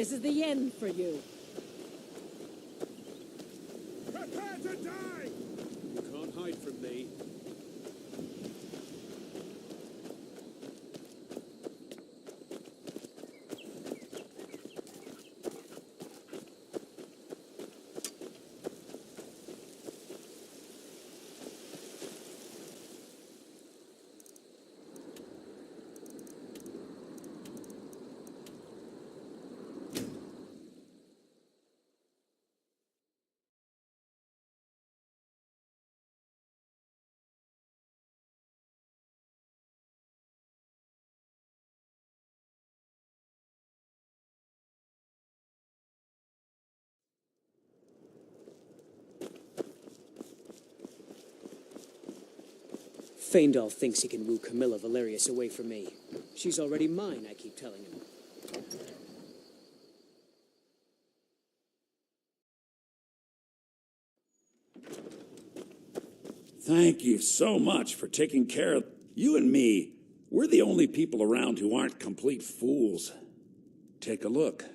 This is the end for you. Prepare to die! You can't hide from me. Faendal thinks he can woo Camilla Valerius away from me. She's already mine, I keep telling him. Thank you so much for taking care of you and me. We're the only people around who aren't complete fools. Take a look.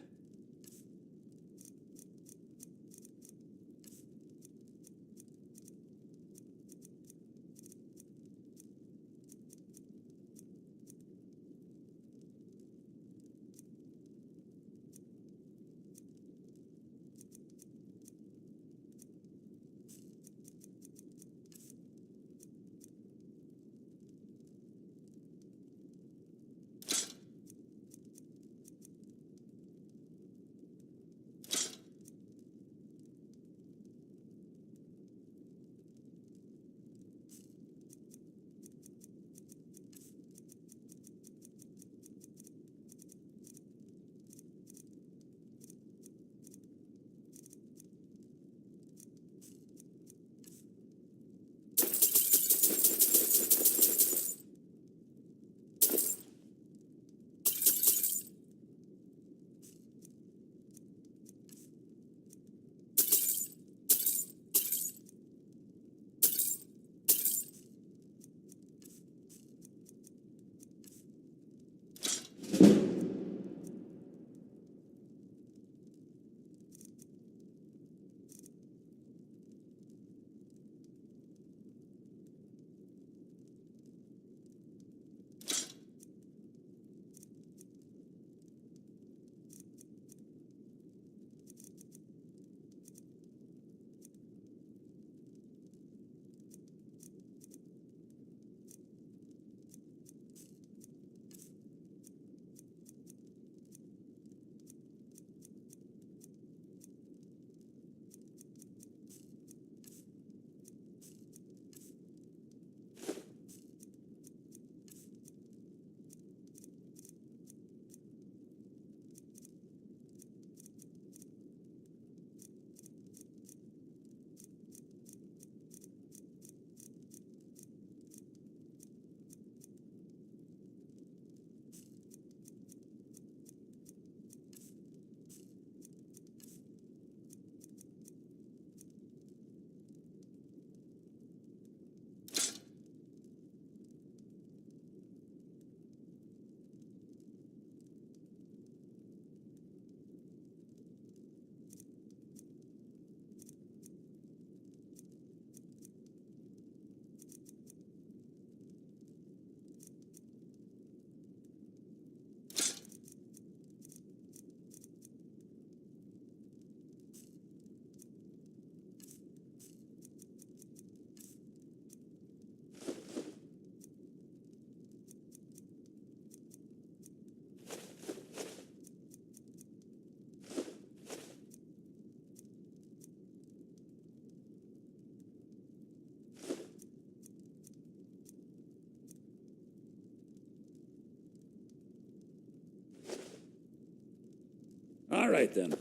All right, then.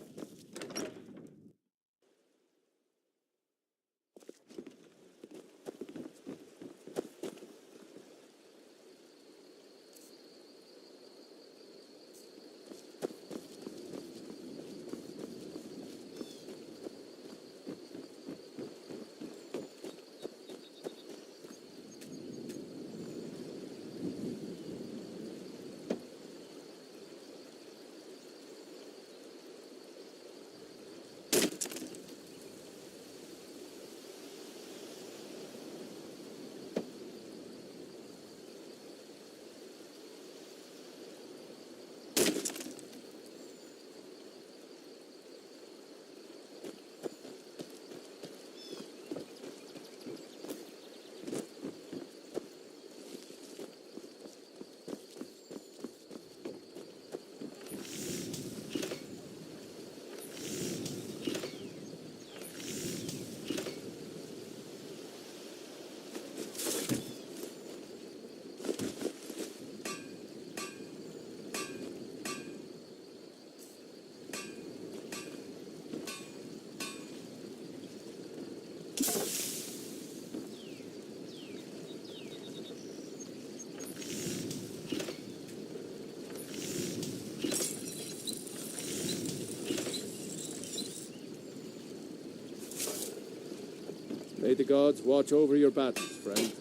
May the gods watch over your battles, friend.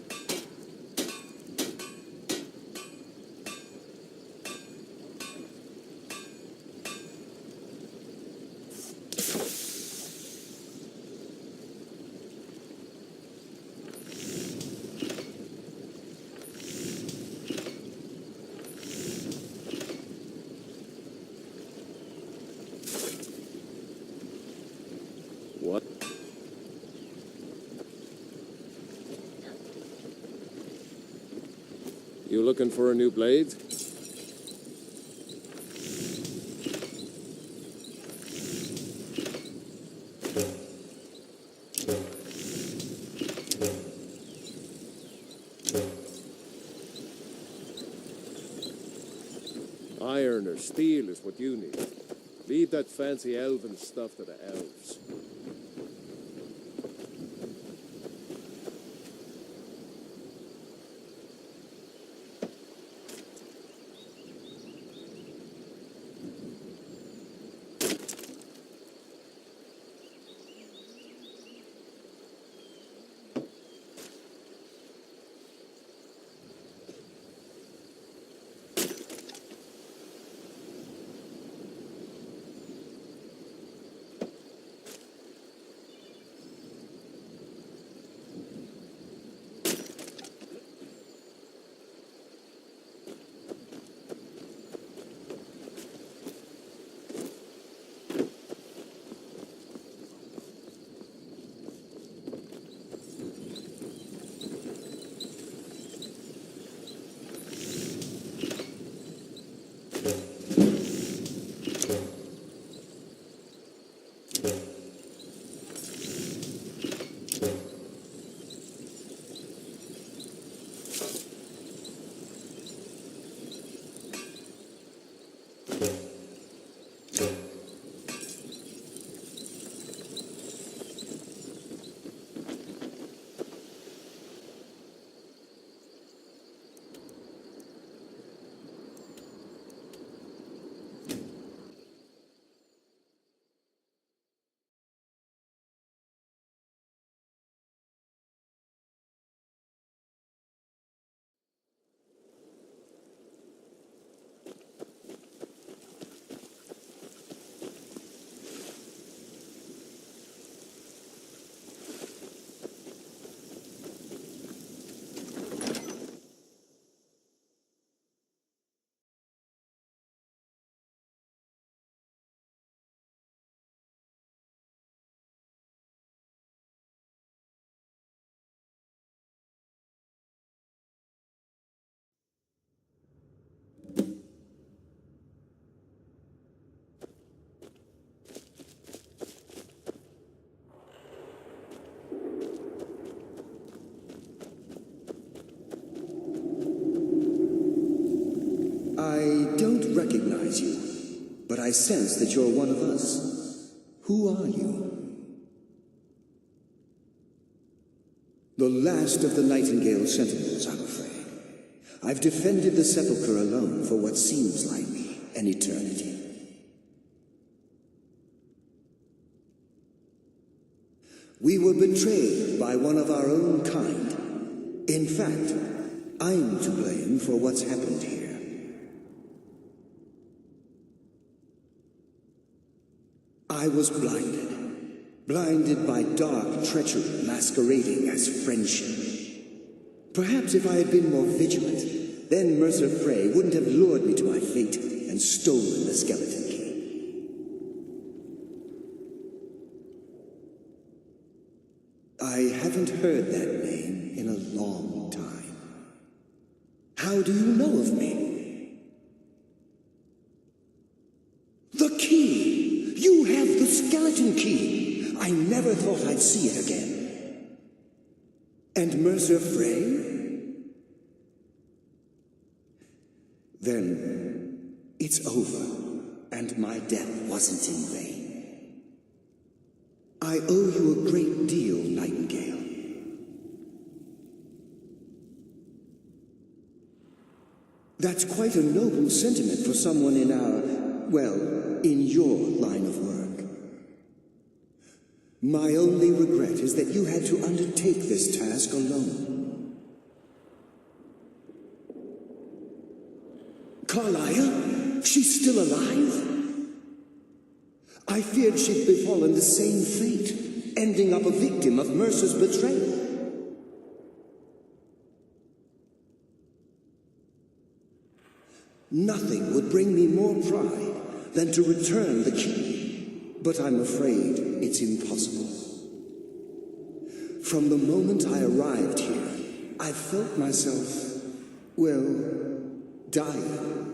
What? You looking for a new blade? Iron or steel is what you need. Leave that fancy elven stuff to the elves. I don't recognize you, but I sense that you're one of us. Who are you? The last of the Nightingale Sentinels, I'm afraid. I've defended the Sepulchre alone for what seems like an eternity. We were betrayed by one of our own kind. In fact, I'm to blame for what's happened here. I was blinded by dark treachery masquerading as friendship. Perhaps if I had been more vigilant, then Mercer Frey wouldn't have lured me to my fate and stolen the skeleton key. I haven't heard that name in a long time. How do you know of me? The key! You have the skeleton key! I never thought I'd see it again. And Mercer Frey? Then it's over, and my death wasn't in vain. I owe you a great deal, Nightingale. That's quite a noble sentiment for someone in our, well, in your line of work. My only regret is that you had to undertake this task alone. Carlisle? She's still alive? I feared she'd befallen the same fate, ending up a victim of Mercer's betrayal. Nothing would bring me more pride than to return the key, but I'm afraid it's impossible. From the moment I arrived here, I felt myself, well, dying.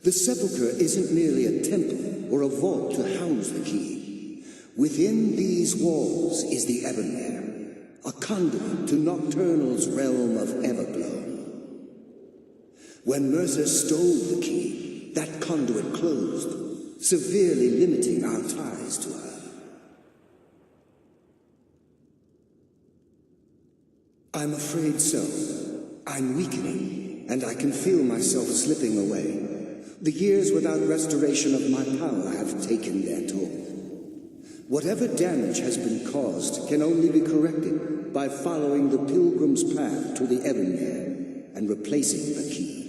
The sepulchre isn't merely a temple or a vault to house the key. Within these walls is the Ebonmere, a conduit to Nocturnal's realm of Everglow. When Mercer stole the key, that conduit closed, severely limiting our ties to her. I'm afraid so. I'm weakening, and I can feel myself slipping away. The years without restoration of my power have taken their toll. Whatever damage has been caused can only be corrected by following the pilgrim's path to the Ebonmere and replacing the key.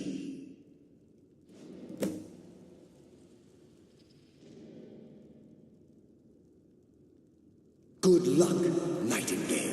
Good luck, Nightingale.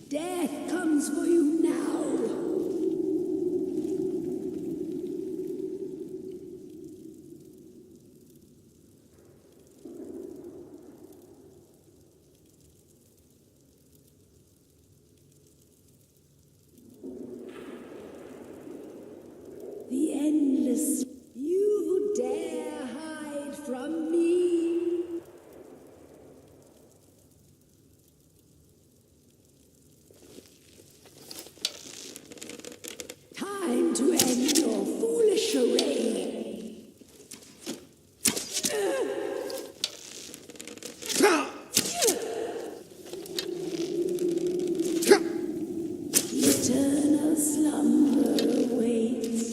Death comes for you now. The endless. You dare hide from me? Time to end your foolish charade. Eternal slumber awaits.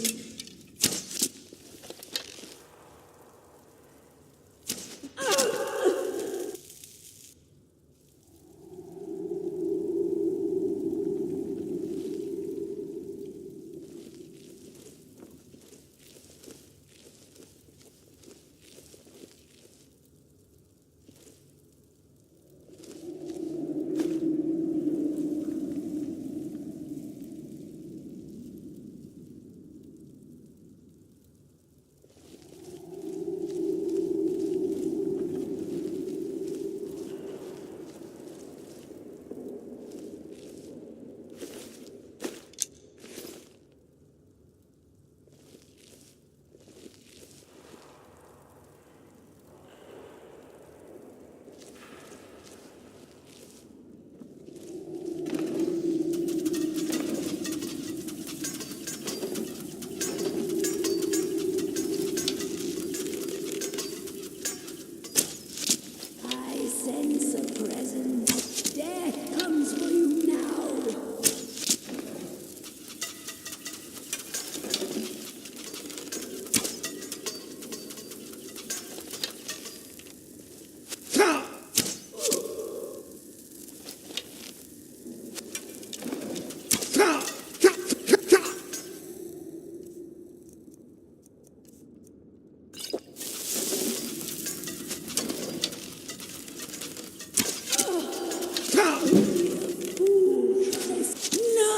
Only a fool tries. No!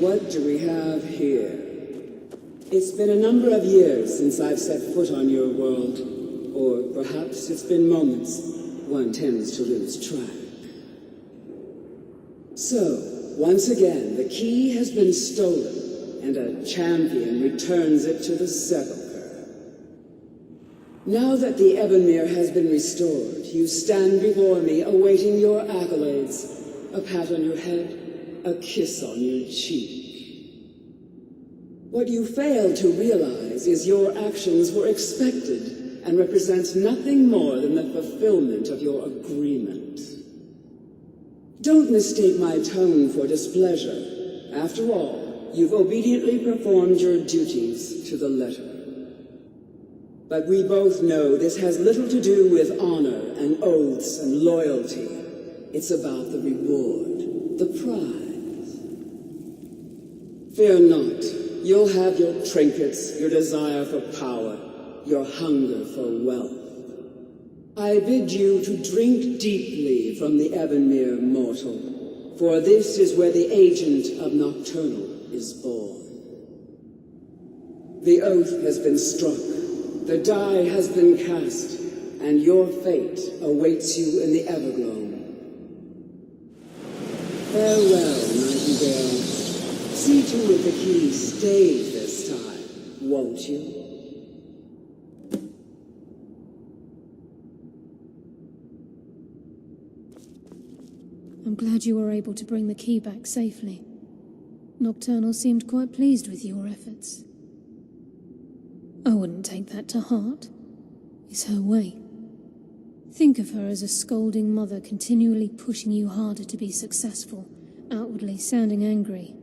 What do we have here? It's been a number of years since I've set foot on your world. Or perhaps it's been moments. One tends to lose track. So, once again, the key has been stolen, and a champion returns it to the sepulchre. Now that the Ebonmere has been restored, you stand before me awaiting your accolades. A pat on your head, a kiss on your cheek. What you fail to realize is your actions were expected and represent nothing more than the fulfillment of your agreement. Don't mistake my tone for displeasure. After all, you've obediently performed your duties to the letter. But we both know this has little to do with honor and oaths and loyalty. It's about the reward, the prize. Fear not. You'll have your trinkets, your desire for power, your hunger for wealth. I bid you to drink deeply from the Ebonmere mortal, for this is where the agent of Nocturnal is born. The oath has been struck, the die has been cast, and your fate awaits you in the Evergloam. Farewell, Nightingale. See to it the key stays this time, won't you? I'm glad you were able to bring the key back safely. Nocturnal seemed quite pleased with your efforts. I wouldn't take that to heart. It's her way. Think of her as a scolding mother continually pushing you harder to be successful, outwardly sounding angry,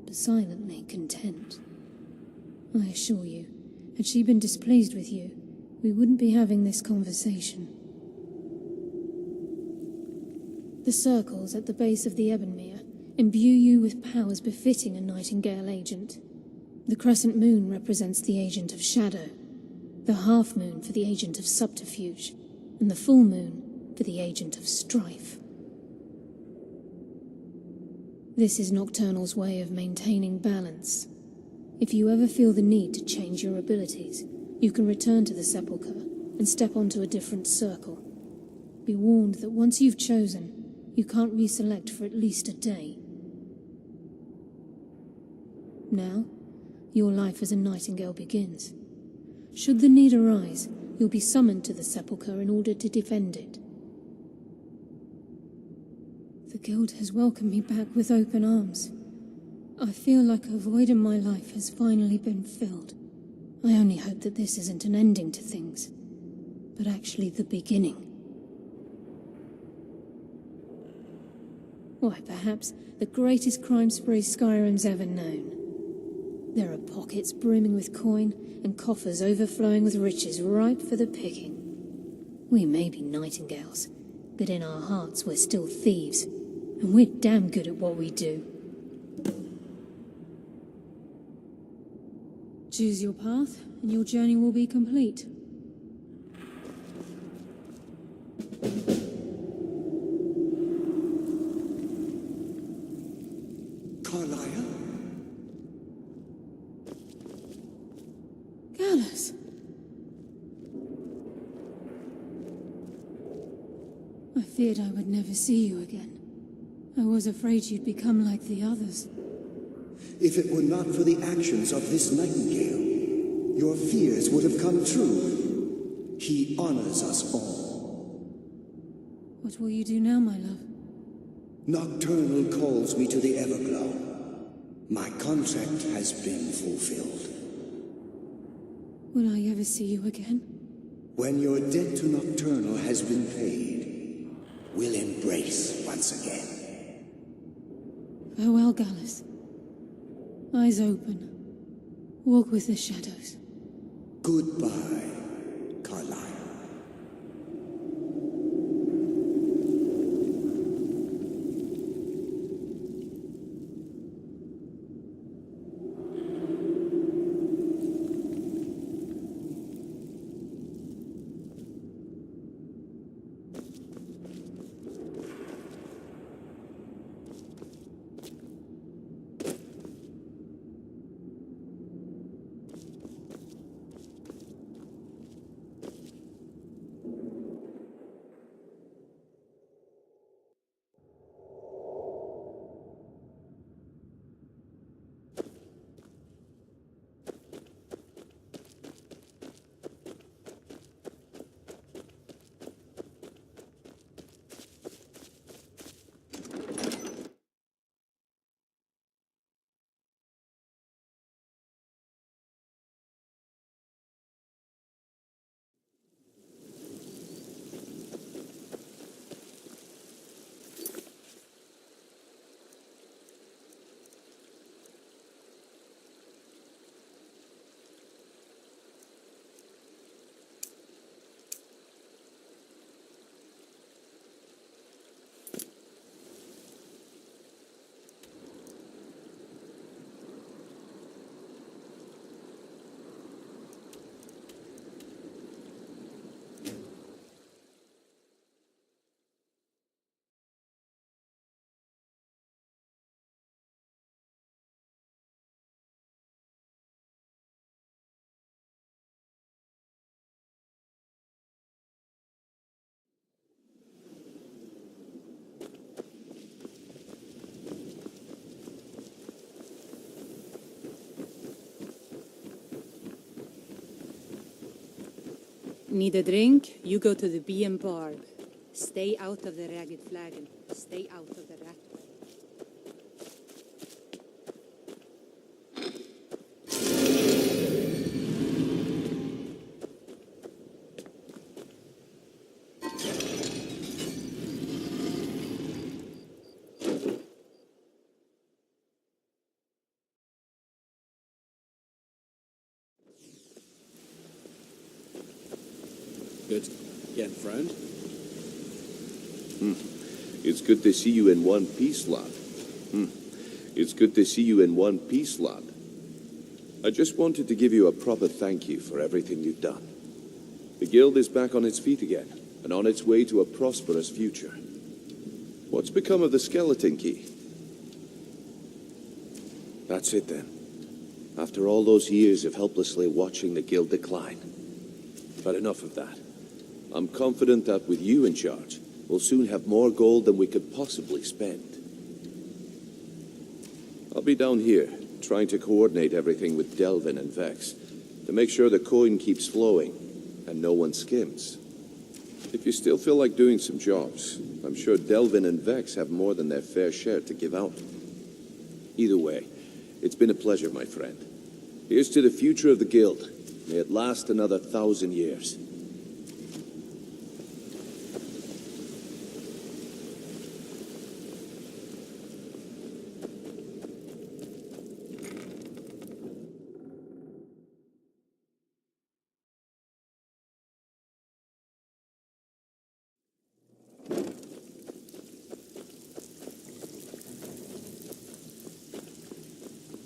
but silently content. I assure you, had she been displeased with you, we wouldn't be having this conversation. The circles at the base of the Ebonmere imbue you with powers befitting a Nightingale agent. The crescent moon represents the agent of shadow, the half moon for the agent of subterfuge, and the full moon for the agent of strife. This is Nocturnal's way of maintaining balance. If you ever feel the need to change your abilities, you can return to the sepulchre and step onto a different circle. Be warned that once you've chosen, you can't reselect for at least a day. Now, your life as a Nightingale begins. Should the need arise, you'll be summoned to the sepulchre in order to defend it. The Guild has welcomed me back with open arms. I feel like a void in my life has finally been filled. I only hope that this isn't an ending to things, but actually the beginning. Why, perhaps the greatest crime spree Skyrim's ever known. There are pockets brimming with coin and coffers overflowing with riches ripe for the picking. We may be Nightingales, but in our hearts we're still thieves, and we're damn good at what we do. Choose your path, and your journey will be complete. Carlisle? Gallus! I feared I would never see you again. I was afraid you'd become like the others. If it were not for the actions of this Nightingale, your fears would have come true. He honors us all. What will you do now, my love? Nocturnal calls me to the Everglow. My contract has been fulfilled. Will I ever see you again? When your debt to Nocturnal has been paid, we'll embrace once again. Farewell, Gallus. Eyes open. Walk with the shadows. Goodbye, Carlisle. Need a drink? You go to the BM bar. Stay out of the ragged flagon. Stay out of the rat. Good. Again, friend. It's good to see you in one piece, lad. It's good to see you in one piece, lad. I just wanted to give you a proper thank you for everything you've done. The guild is back on its feet again, and on its way to a prosperous future. What's become of the skeleton key? That's it then. After all those years of helplessly watching the guild decline. But enough of that. I'm confident that with you in charge, we'll soon have more gold than we could possibly spend. I'll be down here, trying to coordinate everything with Delvin and Vex, to make sure the coin keeps flowing, and no one skims. If you still feel like doing some jobs, I'm sure Delvin and Vex have more than their fair share to give out. Either way, it's been a pleasure, my friend. Here's to the future of the guild. May it last another 1,000 years.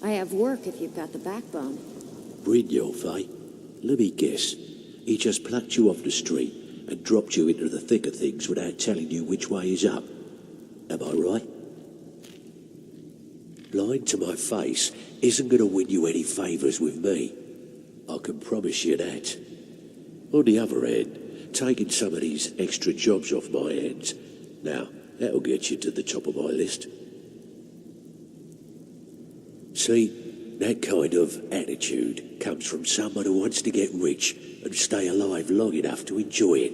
I have work if you've got the backbone. Brynjolf, eh? Let me guess. He just plucked you off the street and dropped you into the thick of things without telling you which way is up. Am I right? Lying to my face isn't going to win you any favours with me. I can promise you that. On the other hand, taking some of these extra jobs off my hands, now, that'll get you to the top of my list. See, that kind of attitude comes from someone who wants to get rich and stay alive long enough to enjoy it.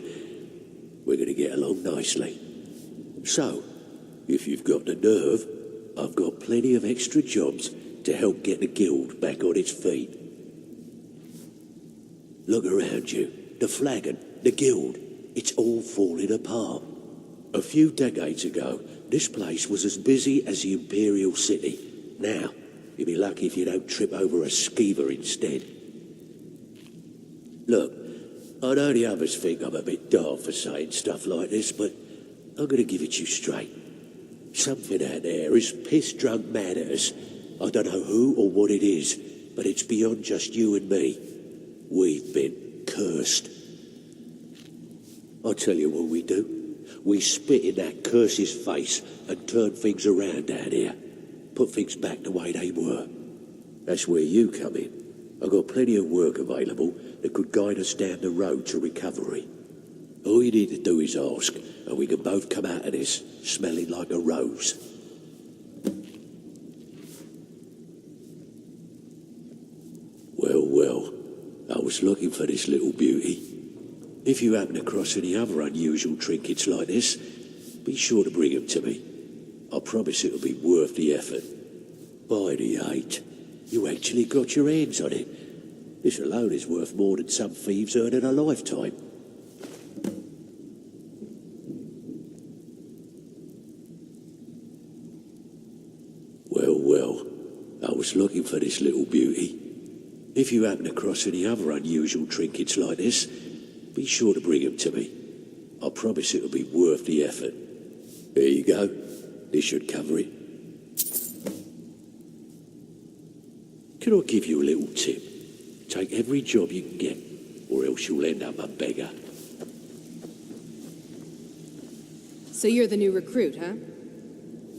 We're going to get along nicely. So, if you've got the nerve, I've got plenty of extra jobs to help get the guild back on its feet. Look around you. The flagon, the guild, it's all falling apart. A few decades ago, this place was as busy as the Imperial City. Now, you'll be lucky if you don't trip over a skeever instead. Look, I know the others think I'm a bit daft for saying stuff like this, but I'm going to give it you straight. Something out there is piss-drunk mad at us. I don't know who or what it is, but it's beyond just you and me. We've been cursed. I'll tell you what we do. We spit in that curse's face and turn things around down here. Put things back the way they were. That's where you come in. I've got plenty of work available that could guide us down the road to recovery. All you need to do is ask, and we can both come out of this smelling like a rose. Well, well, I was looking for this little beauty. If you happen across any other unusual trinkets like this, be sure to bring them to me. I promise it'll be worth the effort. By the 8, you actually got your hands on it. This alone is worth more than some thieves earn in a lifetime. Well, well, I was looking for this little beauty. If you happen across any other unusual trinkets like this, be sure to bring them to me. I promise it'll be worth the effort. There you go. This should cover it. Can I give you a little tip? Take every job you can get, or else you'll end up a beggar. So you're the new recruit, huh?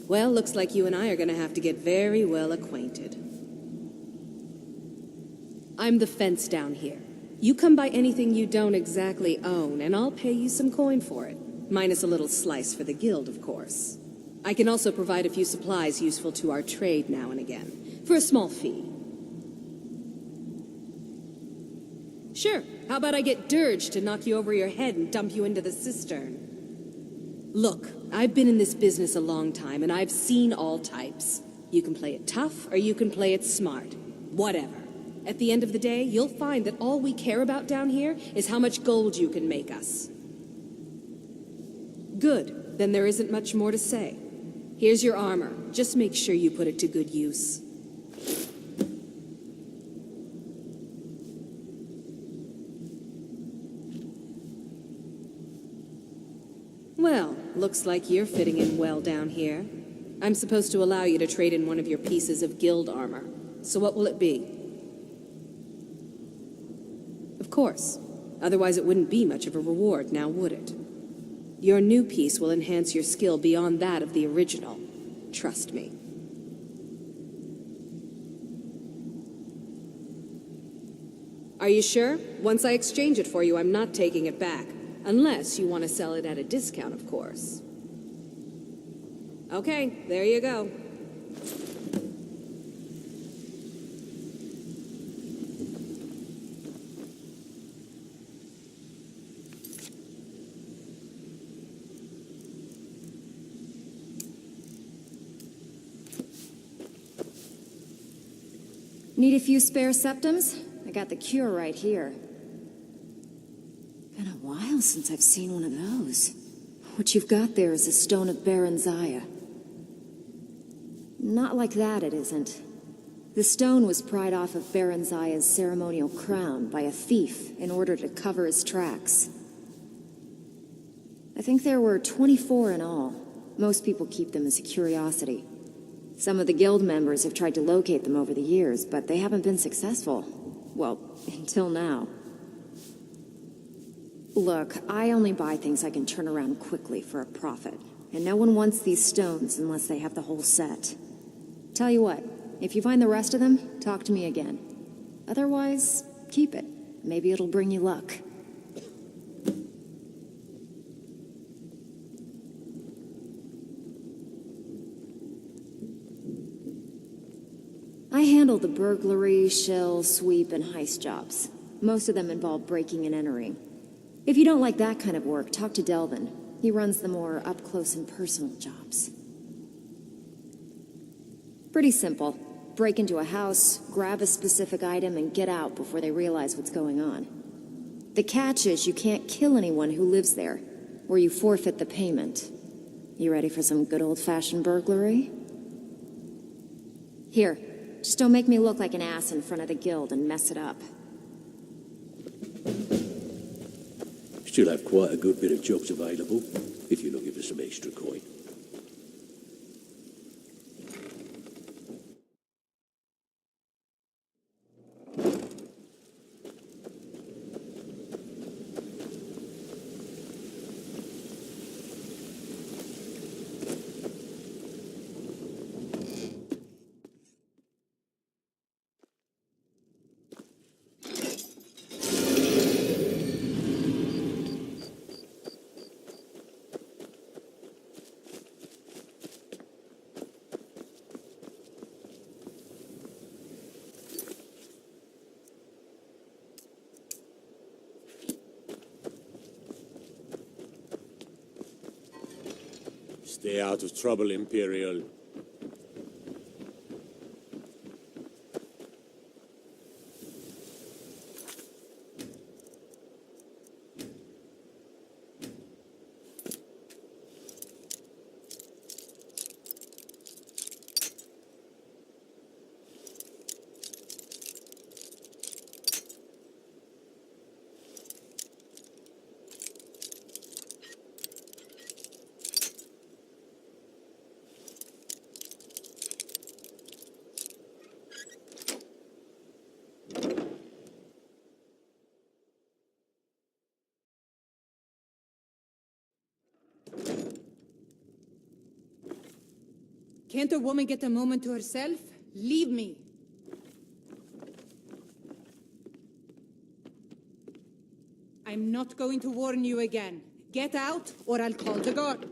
Well, looks like you and I are going to have to get very well acquainted. I'm the fence down here. You come by anything you don't exactly own, and I'll pay you some coin for it. Minus a little slice for the guild, of course. I can also provide a few supplies useful to our trade now and again, for a small fee. Sure. How about I get Dirge to knock you over your head and dump you into the cistern? Look, I've been in this business a long time, and I've seen all types. You can play it tough, or you can play it smart. Whatever. At the end of the day, you'll find that all we care about down here is how much gold you can make us. Good. Then there isn't much more to say. Here's your armor. Just make sure you put it to good use. Well, looks like you're fitting in well down here. I'm supposed to allow you to trade in one of your pieces of guild armor. So what will it be? Of course. Otherwise it wouldn't be much of a reward, now would it? Your new piece will enhance your skill beyond that of the original. Trust me. Are you sure? Once I exchange it for you, I'm not taking it back. Unless you want to sell it at a discount, of course. Okay, there you go. Need a few spare septums? I got the cure right here. Been a while since I've seen one of those. What you've got there is a stone of Baron Zaya. Not like that, it isn't. The stone was pried off of Baron Zaya's ceremonial crown by a thief in order to cover his tracks. I think there were 24 in all. Most people keep them as a curiosity. Some of the guild members have tried to locate them over the years, but they haven't been successful. Well, until now. Look, I only buy things I can turn around quickly for a profit, and no one wants these stones unless they have the whole set. Tell you what, if you find the rest of them, talk to me again. Otherwise, keep it. Maybe it'll bring you luck. I handle the burglary, shell, sweep, and heist jobs. Most of them involve breaking and entering. If you don't like that kind of work, talk to Delvin. He runs the more up-close and personal jobs. Pretty simple. Break into a house, grab a specific item, and get out before they realize what's going on. The catch is you can't kill anyone who lives there, or you forfeit the payment. You ready for some good old-fashioned burglary? Here, just don't make me look like an ass in front of the guild and mess it up. Still have quite a good bit of jobs available, if you're looking for some extra coin. Stay out of trouble, Imperial. Can't a woman get a moment to herself? Leave me. I'm not going to warn you again. Get out, or I'll call the guard.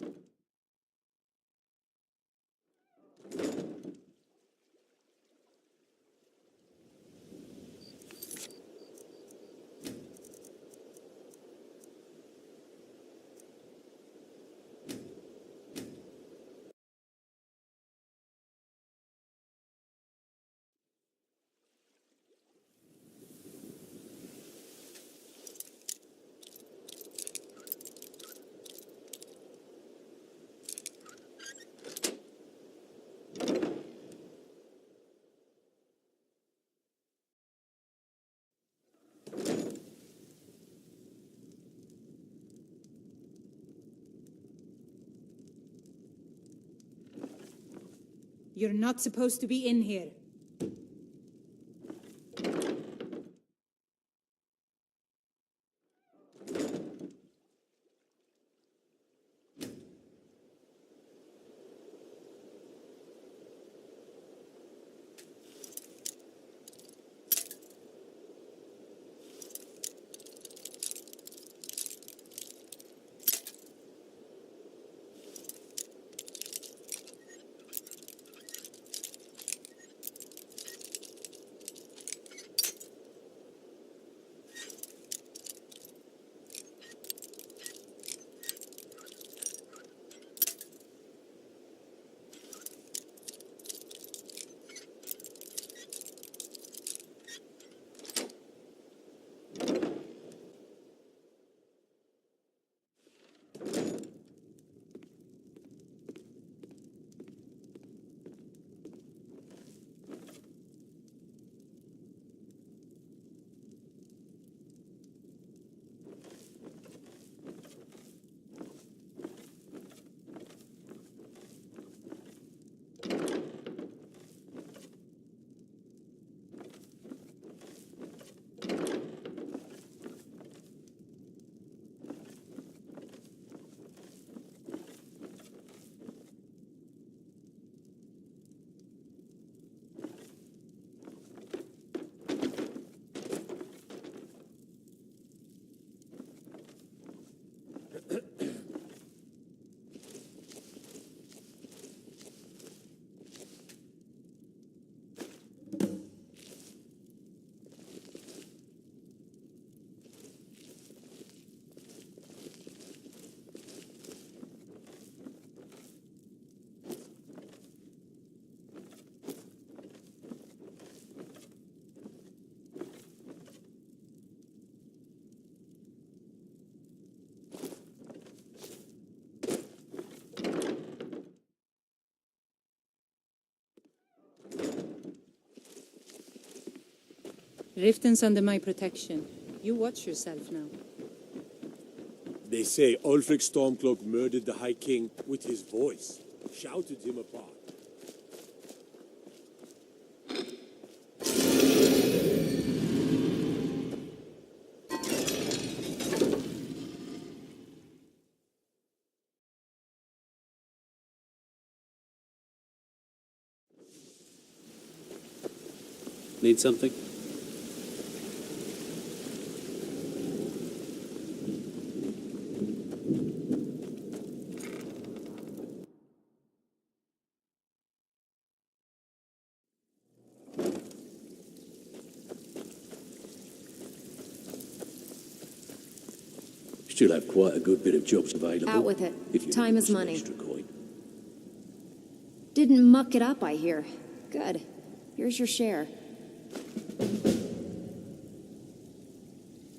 You're not supposed to be in here. Riften's under my protection. You watch yourself now. They say Ulfric Stormcloak murdered the High King with his voice, shouted him apart. Need something? Still have quite a good bit of jobs available. Out with it. If you Time need is some money. extra coin. Didn't muck it up, I hear. Good. Here's your share.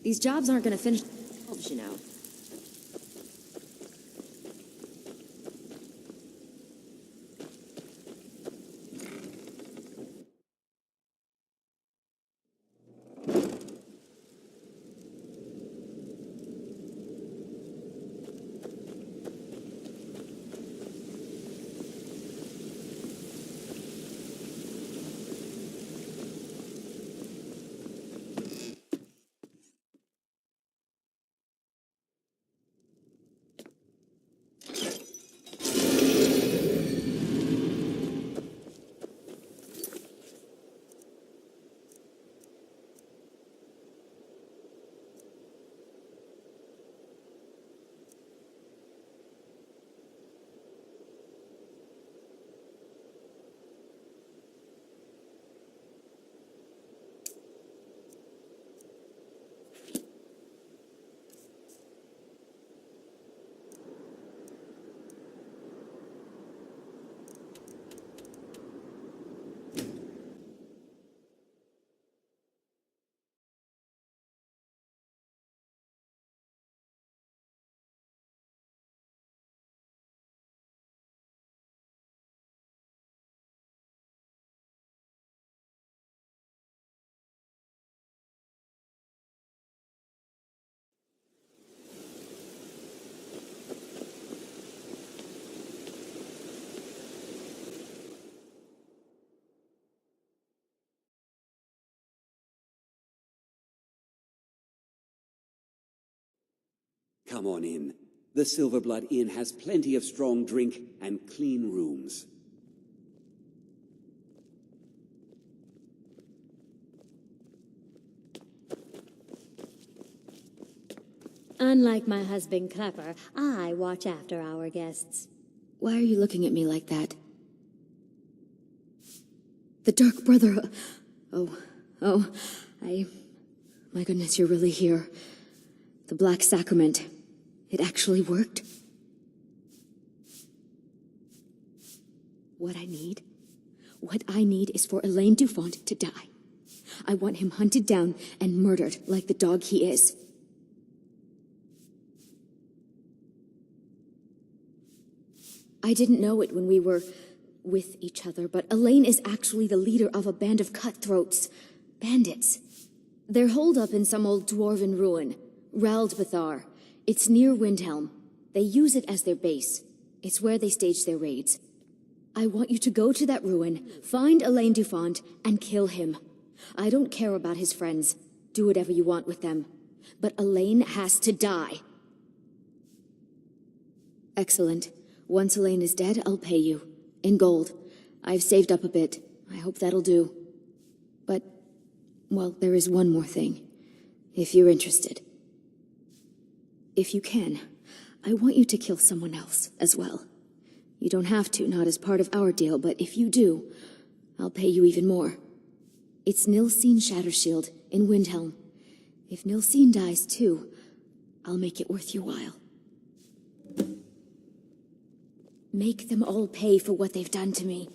These jobs aren't going to finish themselves, you know. Come on in. The Silverblood Inn has plenty of strong drink and clean rooms. Unlike my husband Clapper, I watch after our guests. Why are you looking at me like that? The Dark Brother... My goodness, you're really here. The Black Sacrament. It actually worked? What I need is for Elaine Dufont to die. I want him hunted down and murdered like the dog he is. I didn't know it when we were with each other, but Elaine is actually the leader of a band of cutthroats. Bandits. They're holed up in some old dwarven ruin. Raldbathar. It's near Windhelm. They use it as their base. It's where they stage their raids. I want you to go to that ruin, find Elaine Dufont, and kill him. I don't care about his friends. Do whatever you want with them. But Elaine has to die. Excellent. Once Elaine is dead, I'll pay you. In gold. I've saved up a bit. I hope that'll do. But, well, there is one more thing. If you're interested. If you can, I want you to kill someone else as well. You don't have to, not as part of our deal, but if you do, I'll pay you even more. It's Nilsine Shattershield in Windhelm. If Nilsine dies too, I'll make it worth your while. Make them all pay for what they've done to me.